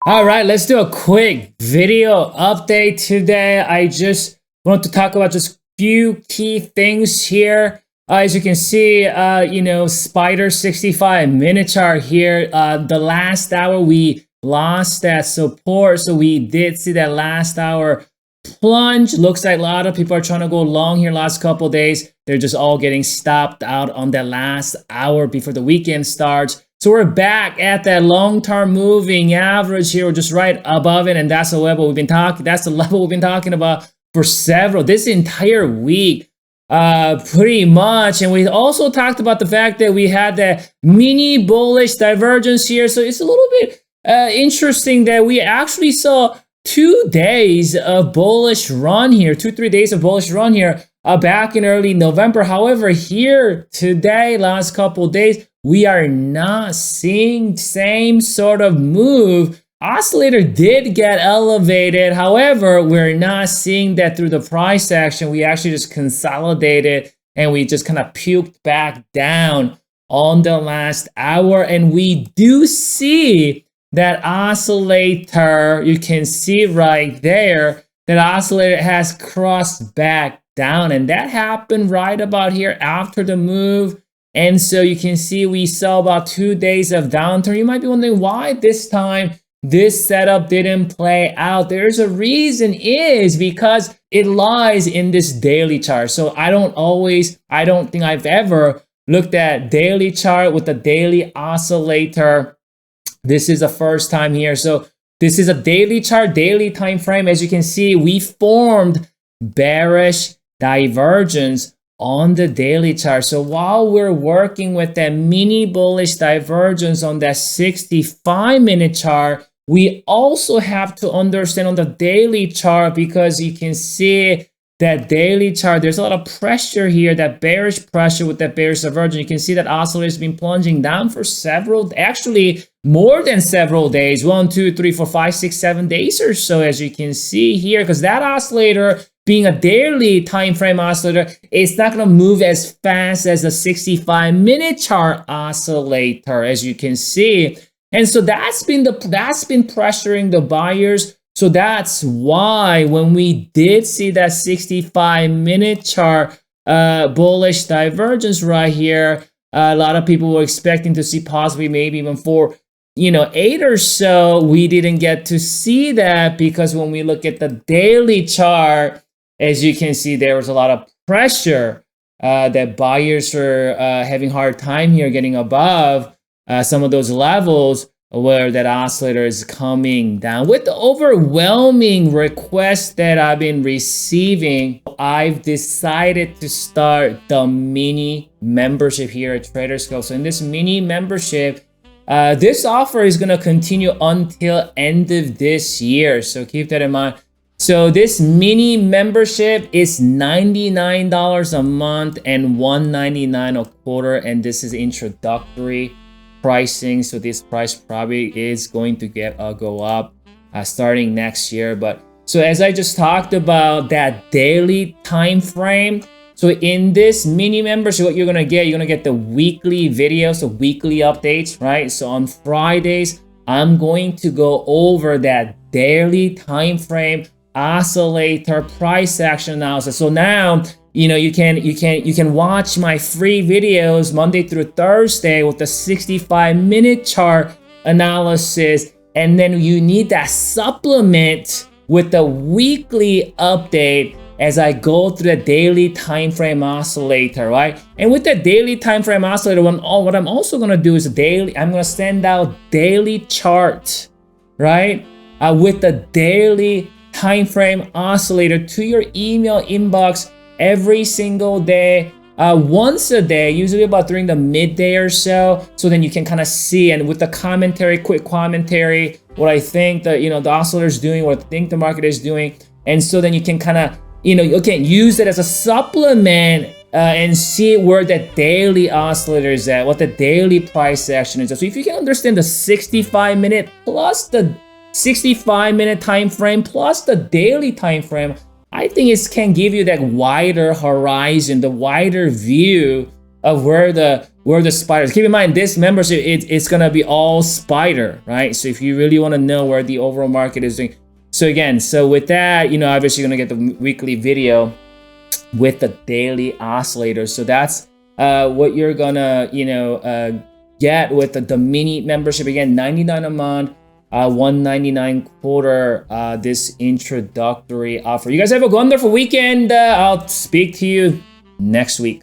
All right, let's do a quick video update today. I just want to talk about just few key things here. As you can see, Spider 65-minute chart here. The last hour we lost that support, so we did see that last hour plunge. Looks like a lot of people are trying to go long here last couple days. They're just all getting stopped out on that last hour before the weekend starts. So we're back at that long-term moving average here. We're just right above it, and that's the level we've been talking. That's the level we've been talking about for this entire week, pretty much. And we also talked about the fact that we had that mini bullish divergence here. So it's a little bit interesting that we actually saw 2 days of bullish run here, 2-3 days of bullish run here back in early November. However, here today, last couple days, we are not seeing same sort of move. Oscillator did get elevated. However, we're not seeing that through the price action. We actually just consolidated and we just kind of puked back down on the last hour. And we do see that oscillator, you can see right there, that oscillator has crossed back down. And that happened right about here after the move. And so you can see we saw about 2 days of downturn. You might be wondering why this time this setup didn't play out. There's a reason, is because it lies in this daily chart. So I don't think I've ever looked at daily chart with the daily oscillator. This is the first time here. So this is a daily chart, daily time frame. As you can see, we formed bearish divergence on the daily chart. So while we're working with that mini bullish divergence on that 65-minute chart, we also have to understand on the daily chart, because you can see that daily chart, there's a lot of pressure here, that bearish pressure with that bearish divergence. You can see that oscillator has been plunging down for actually more than several days, 1, 2, 3, 4, 5, 6, 7 days or so, as you can see here, because that oscillator, being a daily time frame oscillator, it's not going to move as fast as the 65-minute chart oscillator, as you can see. And so that's been pressuring the buyers. So that's why when we did see that 65-minute chart bullish divergence right here, a lot of people were expecting to see possibly maybe even 8 or so. We didn't get to see that, because when we look at the daily chart, as you can see, there was a lot of pressure that buyers are having a hard time here getting above some of those levels where that oscillator is coming down. With the overwhelming requests that I've been receiving, I've decided to start the mini membership here at TraderScope. So in this mini membership, this offer is going to continue until end of this year. So keep that in mind. So this mini membership is $99 a month and $199 a quarter, and this is introductory pricing. So this price probably is going to go up starting next year. But so as I just talked about that daily time frame, so in this mini membership, what you're gonna get the weekly videos, so weekly updates, right? So on Fridays, I'm going to go over that daily time frame oscillator price action analysis. So now you can watch my free videos Monday through Thursday with the 65-minute chart analysis, and then you need that supplement with the weekly update as I go through the daily time frame oscillator, right? And with the daily time frame oscillator, what I'm also gonna do is I'm gonna send out daily chart, right? With the daily time frame oscillator to your email inbox every single day, once a day, usually about during the midday or so. So then you can kind of see, and with the commentary, quick commentary, what I think the oscillator is doing, what I think the market is doing. And so then you can kind of, you can use it as a supplement and see where that daily oscillator is at, what the daily price action is. So if you can understand the 65-minute plus the 65-minute time frame plus the daily time frame, I think it can give you that wider horizon, the wider view of where the where the spiders. Keep in mind, this membership, it's gonna be all spider, right? So if you really want to know where the overall market is doing. So again, so with that, you know, obviously you're gonna get the weekly video with the daily oscillator. So that's what you're gonna, you know, get with the mini membership. Again, $99 a month, $199 quarter, this introductory offer. You guys have a wonderful weekend. I'll speak to you next week.